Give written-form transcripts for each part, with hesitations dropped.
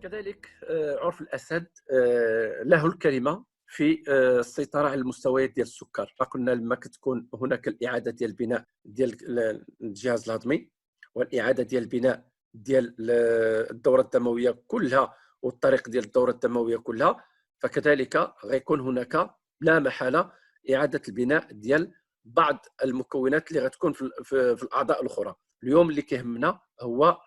كذلك عرف الأسد له الكلمة في السيطرة على المستويات ديال السكر. قلنا لما كتكون هناك الإعادة ديال البناء ديال الجهاز الهضمي، والإعادة ديال البناء ديال الدورة الدموية كلها والطريق ديال الدورة الدموية كلها، فكذلك غيكون هناك لا محالة إعادة البناء ديال بعض المكونات اللي غتكون في الأعضاء الأخرى. اليوم اللي كيهمنا هو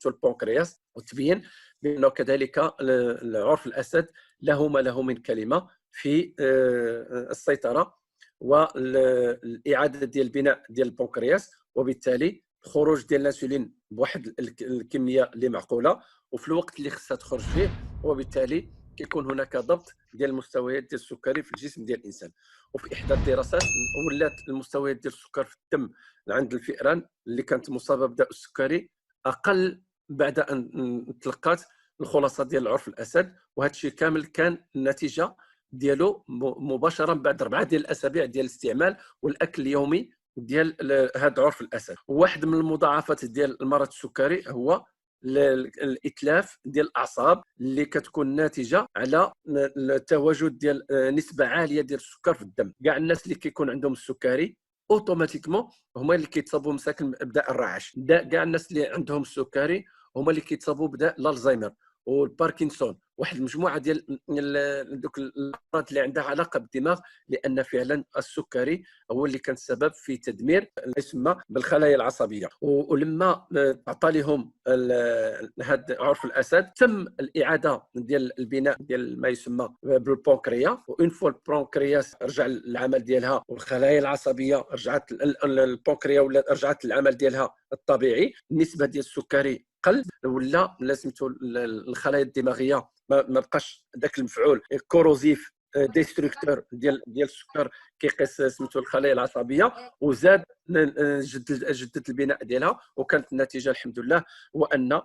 البنكرياس، وتبين بأنه كذلك عرف الأسد له ما له من كلمة في السيطرة والإعادة ديال البناء ديال البنكرياس، وبالتالي الخروج ديال الانسولين بواحد الكمية اللي معقولة وفي الوقت اللي خصها تخرج فيه، وبالتالي كيكون هناك ضبط ديال المستويات ديال السكري في الجسم ديال الانسان. وفي احدى الدراسات ولات المستويات ديال السكر في الدم عند الفئران اللي كانت مصابه بداء السكري اقل بعد ان تلقات الخلاصه ديال عرف الاسد، وهذا الشيء كامل كان النتيجه ديالو مباشره بعد 4 ديال الاسابيع ديال الاستعمال والاكل اليومي ديال هذا عرف الاسد. وواحد من المضاعفات ديال المرض السكري هو الاتلاف ديال الاعصاب اللي كتكون ناتجه على التواجد ديال نسبه عاليه ديال السكر في الدم. كاع الناس اللي كيكون عندهم السكري اوتوماتيكمون هما اللي كيتصابوا مساكن بداء الرعاش. كاع الناس اللي عندهم السكري هما اللي كيتصابوا بداء الالزهايمر والباركنسون، واحد المجموعه ديال دوك الامراض اللي عندها علاقه بالدماغ، لان فعلا السكري هو اللي كان السبب في تدمير ما يسمى بالخلايا العصبيه. ولما عطى لهم هذا عرف الاسد تم الاعاده ديال البناء ديال ما يسمى بالبنكرياس، وان فوا البنكرياس رجع للعمل ديالها والخلايا العصبيه رجعت، البنكرياس ولا رجعت للعمل ديالها الطبيعي، النسبه ديال السكري قل، ولا سميتو الخلايا الدماغيه ما بقاش ذاك المفعول كوروزيف ديستركتور ديال السكر كيقيس سميتو الخلايا العصبيه، وزاد جدد البناء ديالها. وكانت النتيجه الحمد لله هو ان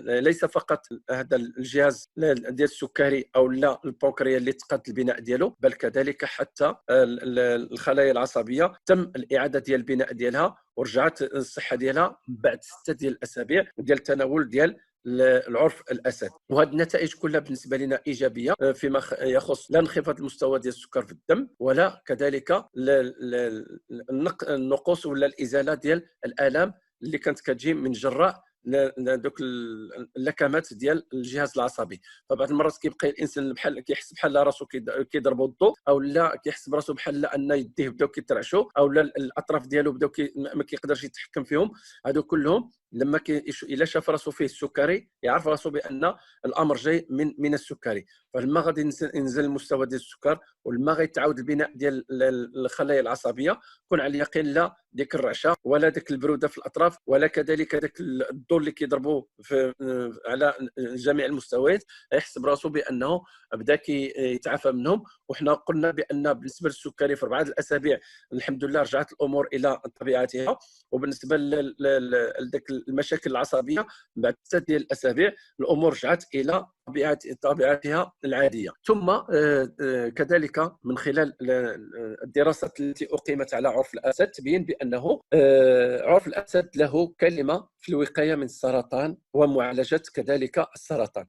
ليس فقط هذا الجهاز ديال السكري او لا البنكرياس اللي تقاد البناء ديالو، بل كذلك حتى الخلايا العصبيه تم الاعاده ديال البناء ديالها ورجعت الصحه ديالها بعد 6 ديال الاسابيع ديال التناول ديال العرف الاسد. وهذه النتائج كلها بالنسبه لنا ايجابيه فيما يخص لا انخفاض المستوى ديال السكر في الدم، ولا كذلك النقص ولا الازاله ديال الالام اللي كانت كتجي من جراء دوك اللكمات ديال الجهاز العصبي. فبعض المرات كيبقى الانسان بحال كيحس بحال راسو كيضربوا الضوء، او لا كيحس براسو بحال ان يديه بداو كيترعشوا، او لا الاطراف ديالو بداو ما كيقدرش يتحكم فيهم. هادو كلهم لما الا شاف راسو فيه السكري يعرف راسو بان الامر جاي من السكري. فلما غادي ينزل المستوى ديال السكر ولما غيتعاود البناء ديال الخلايا العصبيه، كون على اليقين لا ديك الرعشه ولا ديك البروده في الاطراف ولا كذلك داك الضوء اللي كيضربوا على جميع المستويات، يحس براسو بانه بدا كيتعافى منهم. وحنا قلنا بان بالنسبه للسكري في 4 الاسابيع الحمد لله رجعت الامور الى طبيعتها، وبالنسبه لذاك المشاكل العصبيه بعد 6 ديال الاسابيع الامور رجعت الى طبيعتها العاديه. ثم كذلك من خلال الدراسات التي اقيمت على عرف الاسد تبين بانه عرف الاسد له كلمه في الوقايه من السرطان ومعالجه كذلك السرطان.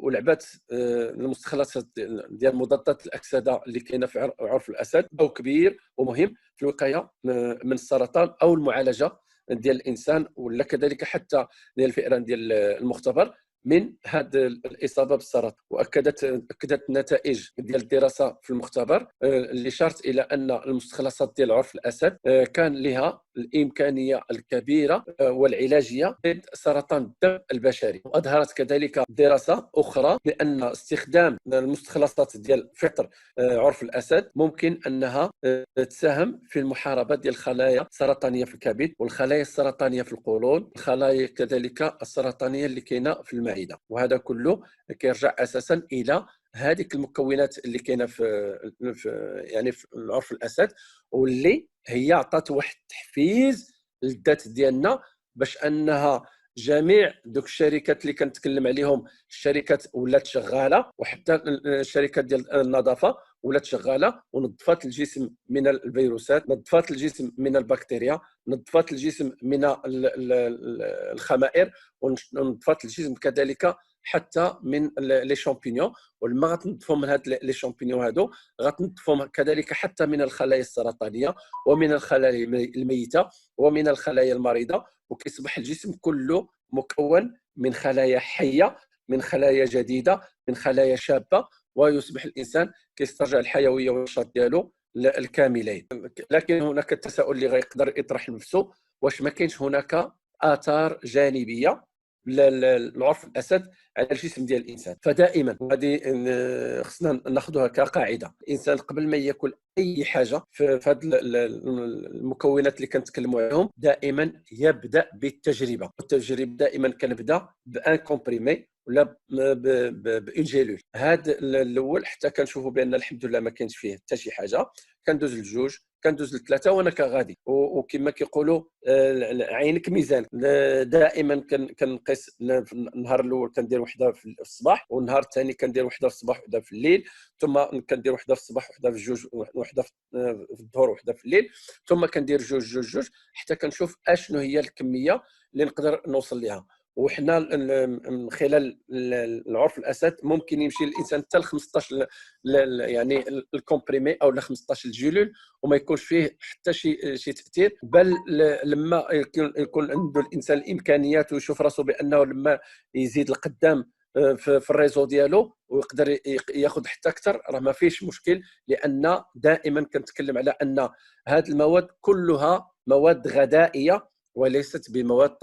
ولعبات المستخلصات ديال مضادات الاكسده اللي كاينه في عرف الاسد دور كبير ومهم في الوقايه من السرطان او المعالجه ديال الانسان، ولا كذلك حتى ديال الفئران ديال المختبر من هذه الاصابه بالسرطان. اكدت النتائج ديال الدراسه في المختبر اللي شارت الى ان المستخلصات ديال عرف الاسد كان لها الامكانيه الكبيره والعلاجيه ضد سرطان الدم البشري. واظهرت كذلك دراسه اخرى بان استخدام المستخلصات ديال فطر عرف الاسد ممكن انها تساهم في المحاربه ديال الخلايا السرطانيه في الكبد والخلايا السرطانيه في القولون، الخلايا كذلك السرطانيه اللي كاينه في المعده. وهذا كله كيرجع اساسا الى هذه المكونات اللي كاينه في العرف الاسد، واللي هي عطات واحد التحفيز للذات ديالنا باش انها جميع دوك الشركات اللي كنتكلم عليهم الشركات ولات شغاله، وحتى الشركات ديال النظافه ولات شغاله ونظفات الجسم من الفيروسات، نظفات الجسم من البكتيريا، نظفات الجسم من الخمائر، ونظفات الجسم كذلك حتى من لي شامبينيون. ولما غتنظفهم من هاد لي شامبينيون هادو غتنظفهم كذلك حتى من الخلايا السرطانيه ومن الخلايا الميته ومن الخلايا المريضه، وكيصبح الجسم كله مكون من خلايا حيه، من خلايا جديده، من خلايا شابه، ويصبح الانسان كيسترجع الحيويه والنشاط ديالو الكاملين. لكن هناك التساؤل اللي غيقدر يطرح نفسه، واش ما كاينش هناك اثار جانبيه لعرف الاسد على الجسم ديال الانسان؟ فدائما هذه خصنا ناخذها كقاعده، الانسان قبل ما ياكل اي حاجه في هذه المكونات اللي كنتكلموا عليهم دائما يبدا بالتجربه. والتجربه دائما كنبدا بان كومبريمي ولا بان جيلول. هذا الاول حتى كنشوفوا بان الحمد لله ما كاينش فيه حتى شي حاجه، كندوز للجوج، كندوز للثلاثه وانا كغادي. وكما كيقولوا عينك ميزان. دائما كنقيس النهار الاول كندير وحده في الصباح، والنهار الثاني كندير وحده في الصباح وحده في الليل، ثم كندير وحده في الصباح وحده في الجوج، وحده في الظهر وحده في الليل، ثم كندير جوج جوج جوج حتى كنشوف اشنو هي الكميه اللي نقدر نوصل لها. وحنا من خلال العرف الاسد ممكن يمشي الانسان حتى ل 15 يعني الكومبريمي او ل 15 الجلول وما يكونش فيه حتى شي تاثير. بل لما يكون عنده الانسان الامكانيات ويشوف راسه بانه لما يزيد القدام في الريزو ديالو ويقدر ياخذ حتى اكثر، راه ما فيش مشكل. لان دائما كنتكلم على ان هذه المواد كلها مواد غذائيه وليست بمواد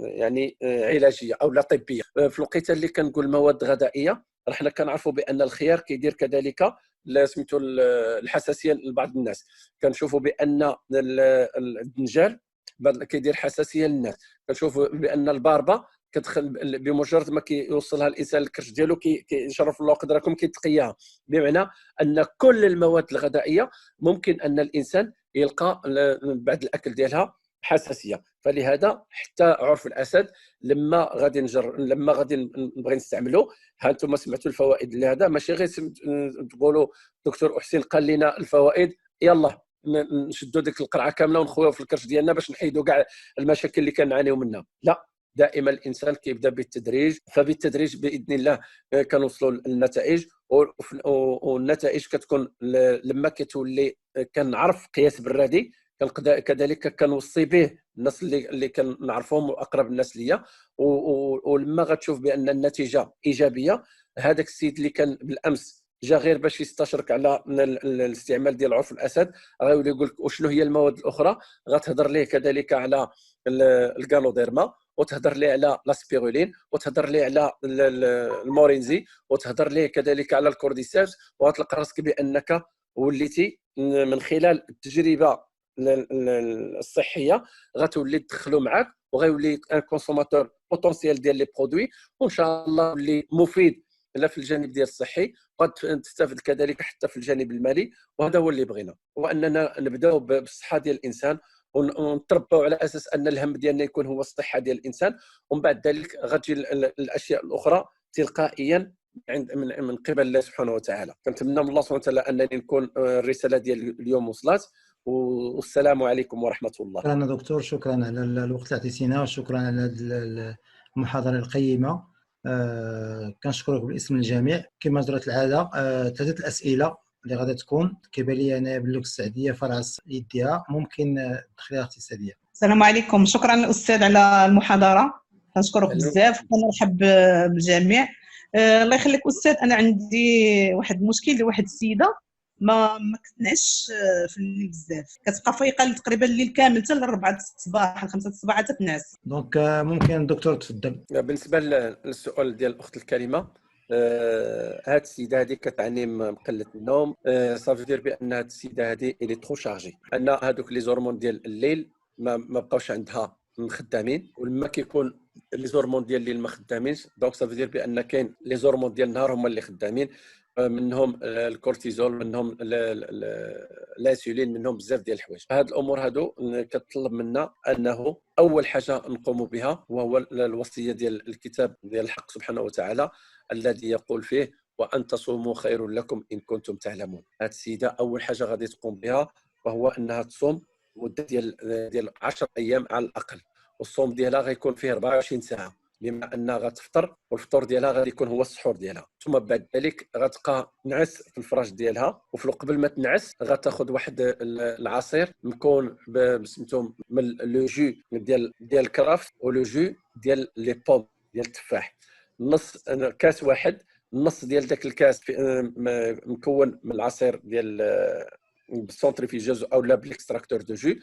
يعني علاجيه او لا طبيه. في الوقيته اللي كنقول مواد غذائيه، راه حنا كنعرفوا بان الخيار كيدير كذلك سميتو الحساسيه لبعض الناس. كنشوفوا بان الدنجال كيدير حساسيه للناس. كنشوفوا بان الباربه كتدخل بمجرد ما كيوصلها الانسان الكرش ديالو كيشرف الله قدركم كيتقياها. بمعنى ان كل المواد الغذائيه ممكن ان الانسان يلقى بعد الاكل ديالها حساسيه. فلهذا حتى عرف الاسد لما غادي نبغي نستعملوا، ها انتم سمعتوا الفوائد لهذا، ماشي غير تقولوا دكتور احسين قال لنا الفوائد يلا نشدوا ديك القرعه كامله ونخويو في الكرش ديالنا باش نحيدوا كاع المشاكل اللي كنعانيو منها. لا، دائما الانسان كيبدا بالتدريج، فبالتدريج باذن الله كنوصلوا للنتائج. والنتائج كتكون لما كتولي كنعرف قياس بالرادي، كذلك كنوصي به الناس اللي كنعرفهم واقرب الناس ليا. ولما غتشوف بان النتيجه ايجابيه، هذاك السيد اللي كان بالامس جا غير باش يستشرك على الاستعمال ديال عرف الاسد، غيولي يقول لك وشنو هي المواد الاخرى، غتهضر ليه كذلك على الغانوديرما، وتهضر ليه على لاسبيرولين، وتهضر ليه على المورينزي، وتهضر ليه كذلك على الكورديسيبس، وغتلقى راسك بانك وليتي من خلال التجربه الصحيه غتولي تدخلوا معك، وغيولي ان كونسوماتور بوتونسيال ديال لي برودوي، وان شاء الله اللي مفيد لا في الجانب ديال الصحي، قد تستافد كذلك حتى في الجانب المالي. وهذا هو اللي بغينا، واننا نبداو بالصحه ديال الانسان ونتربوا على اساس ان الهم ديالنا يكون هو الصحه ديال الانسان، ومن بعد ذلك غتجي الاشياء الاخرى تلقائيا من قبل الله سبحانه وتعالى. كنتمنى من الله سبحانه وتعالى انني نكون الرساله ديال اليوم وصلت. والسلام عليكم ورحمه الله. شكرا دكتور، شكرا على الوقت اللي عطيتينا، وشكرا على هذه المحاضره القيمه. كنشكرك باسم الجميع. كما جرت العاده، 3 الاسئله اللي غادي تكون كيبان لي انا باللغه السعديه فرع يديها، ممكن تدخليها اختصاريه. السلام عليكم، شكرا الاستاذ على المحاضره، كنشكرك بزاف ونرحب بالجميع. الله يخليك استاذ، انا عندي واحد المشكل لواحد السيده ما كتنعش في الليل بزاف، كتبقى فايقه تقريبا الليل كامل حتى ل 4 الصباح ل 5 الصباح حتى تنعس. دونك ممكن الدكتور تفضل. بالنسبه للسؤال ديال الاخت الكريمه، هاد السيده هذه كتعاني من قله النوم. صافي دير بان هاد السيده هذه اللي ترو شارجي، ان هذوك لي زورمون ديال الليل ما بقاوش عندها خدامين، ولما كيكون لي زورمون ديال الليل ما خدامينش، دونك صافي دير بان كاين لي زورمون ديال النهار هما اللي خدامين، منهم الكورتيزول، منهم الانسولين، منهم بزاف ديال الحوايج. هاد الامور هادو كتطلب منا انه اول حاجه نقوم بها، وهو الوصيه ديال الكتاب ديال الحق سبحانه وتعالى الذي يقول فيه وان تصوموا خير لكم ان كنتم تعلمون. هاد السيده اول حاجه غادي تقوم بها وهو انها تصوم مده ديال 10 ايام على الاقل، والصوم ديالها غيكون فيه 24 ساعه. بما انها غتفطر والفطور ديالها غادي يكون هو السحور ديالها. ثم بعد ذلك غتبقى تنعس في الفراش ديالها، وفي قبل ما تنعس غتاخذ واحد العصير مكون بسميتو من لو جو ديال الكرافت ولو جو ديال لي بوم ديال التفاح. نص كاس واحد، النص ديال داك الكاس مكون من العصير ديال بالسونتريفيجوز او لا بالاكستراكتور دو جو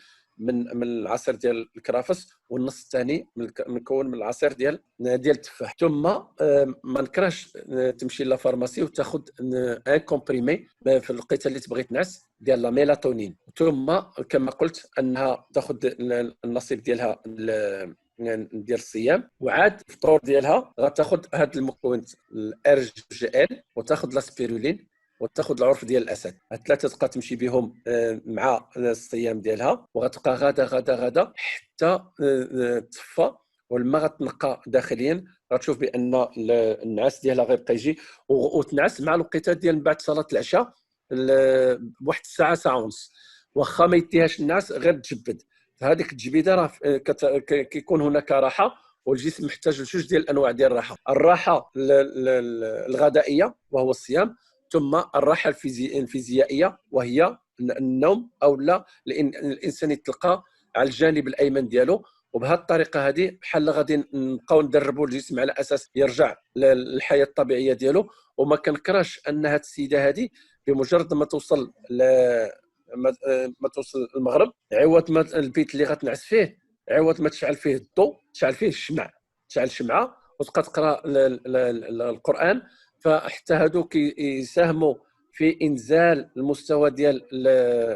من العصير ديال الكرافس، والنص الثاني مكون من العصير ديال التفاح. ثم ما نكرهش تمشي لافارماسي وتاخذ ان كومبريمي في الوقيته اللي تبغي تنعس ديال لا ميلاتونين. ثم كما قلت انها تاخذ النصيب ديالها ديال الصيام، وعاد الفطور ديالها غتاخذ هاد المكونات الار جي ال وتاخذ لاسبيرولين وتاخذ العرف ديال الاسد. هاد ثلاثه تبقى تمشي بهم مع الصيام ديالها، وغتبقى غدا حتى تصفى، ولما غتنقى داخليا غتشوف بان النعاس ديالها غيبقى يجي، وتنعس مع الوقيته ديال من بعد صلاه العشاء بواحد ساعه ونص. واخا ما يديهاش النعاس غير تجبد، هذيك التجبيده راه كيكون هناك راحه، والجسم محتاج لجوج ديال الانواع ديال الراحه الغذائيه وهو الصيام، ثم الراحه الفيزيائيه وهي النوم، او لا الانسان يتلقى على الجانب الايمن ديالو. وبهذه الطريقه هذه بحال غادي نبقاو ندربوا الجسم على اساس يرجع للحياه الطبيعيه ديالو. وما كنكرهش ان هذه السيده هذه بمجرد ما توصل ما توصل المغرب، عوض ما البيت اللي غتنعس فيه، عوض ما تشعل فيه الضوء تشعل فيه الشمع، تشعل شمعه وتبقى تقرا القران. فحتى هذوك يساهموا في انزال المستوى ديال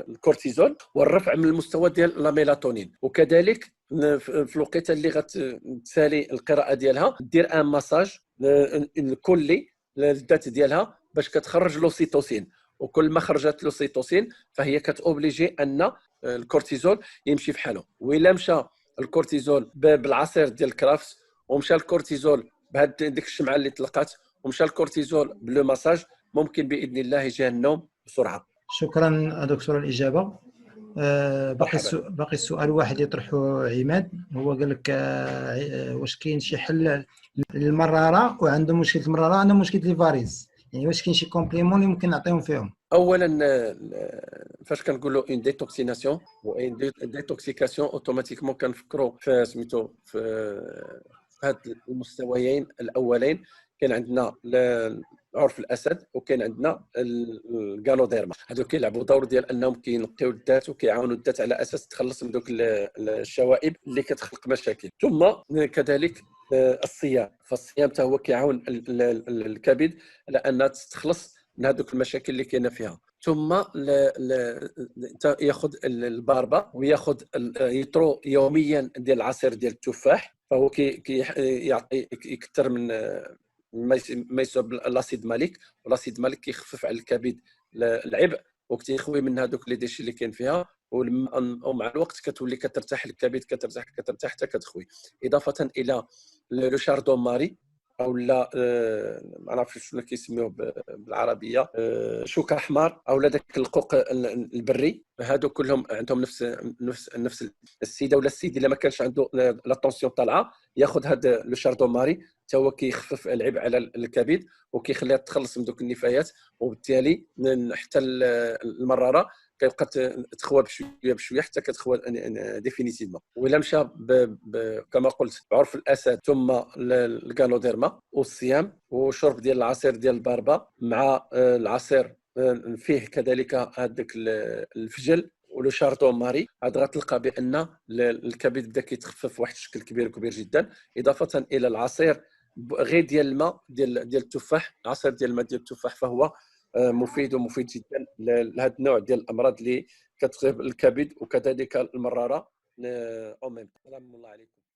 الكورتيزول والرفع من المستوى ديال لا ميلاتونين. وكذلك في الوقيته اللي غتسالي القراءه ديالها دير ان مساج الكلي للذات ديالها باش كتخرج لوسيتوسين، وكل ما خرجت لوسيتوسين فهي كتوبليجي ان الكورتيزول يمشي في حاله. وإلا مشى الكورتيزول بالعصير ديال الكرافس، ومشى الكورتيزول بهاد ديك الشمعه اللي طلقات، ومشى الكورتيزول بلو مساج، ممكن باذن الله يجي النوم بسرعه. شكرا دكتور الإجابة. باقي السؤال واحد يطرحه عماد، هو قال لك واش كاين شي حل للمراره وعنده مشكله المراره، عنده مشكله الفاريز، يعني واش كاين شي كومبليمون اللي ممكن نعطيهم فيهم؟ اولا فاش كنقولوا اون ديتوكسيناسيون و ان ديتوكسيكاسيون اوتوماتيكمون كنفكروا في سميتو في هاد المستويين الاولين. كان عندنا عرف الاسد وكاين عندنا الكالوديرما، هادو كيلعبوا دور ديال انهم كينقيو الذات وكيعاونوا الذات على اساس تخلص من دوك الشوائب اللي كتخلق مشاكل. ثم كذلك الصيام، فالصيام حتى هو كيعاون الكبد على انها تتخلص من هذوك المشاكل اللي كاينه فيها. ثم ياخذ الباربه وياخذ يطرو يوميا ديال العصير ديال التفاح، فهو يكثر من ما يسبب لاسيد ماليك، والاسيد ماليك كيخفف على الكبد العبء وكتيخوي من هذوك لي ديشي اللي كاين فيها، ومع الوقت كتولي كترتاح الكبد، كترتاح حتى كتخوي. اضافه الى لو شاردون ماري او لا ما عرفتش شنو كيسميوه بالعربيه، شوك احمر، او لا داك القوق البري، هادو كلهم عندهم نفس السيده ولا السيد اللي ما كانش عنده لا طونسيون طالعه ياخذ هذا لو شاردون ماري، حتى هو كيخفف العبء على الكبد وكيخليها تخلص من دوك النفايات، وبالتالي حتى المراره كيبقى تخوى بشويه حتى كتخوى ديفينيتيفمون. ولا مشى كما قلت بعرف الاسد ثم الكالوديرما والصيام وشرب ديال العصير ديال الباربه مع العصير فيه كذلك هذاك الفجل ولو شاردون ماري، هاد غتلقى بان الكبد بدا كيتخفف واحد الشكل كبير جدا. اضافه الى العصير غير ديال الماء ديال التفاح، عصير ديال الماء ديال التفاح فهو مفيد جدا لهذا النوع ديال الامراض اللي كتصيب الكبد وكذلك المراره. سلام الله عليكم.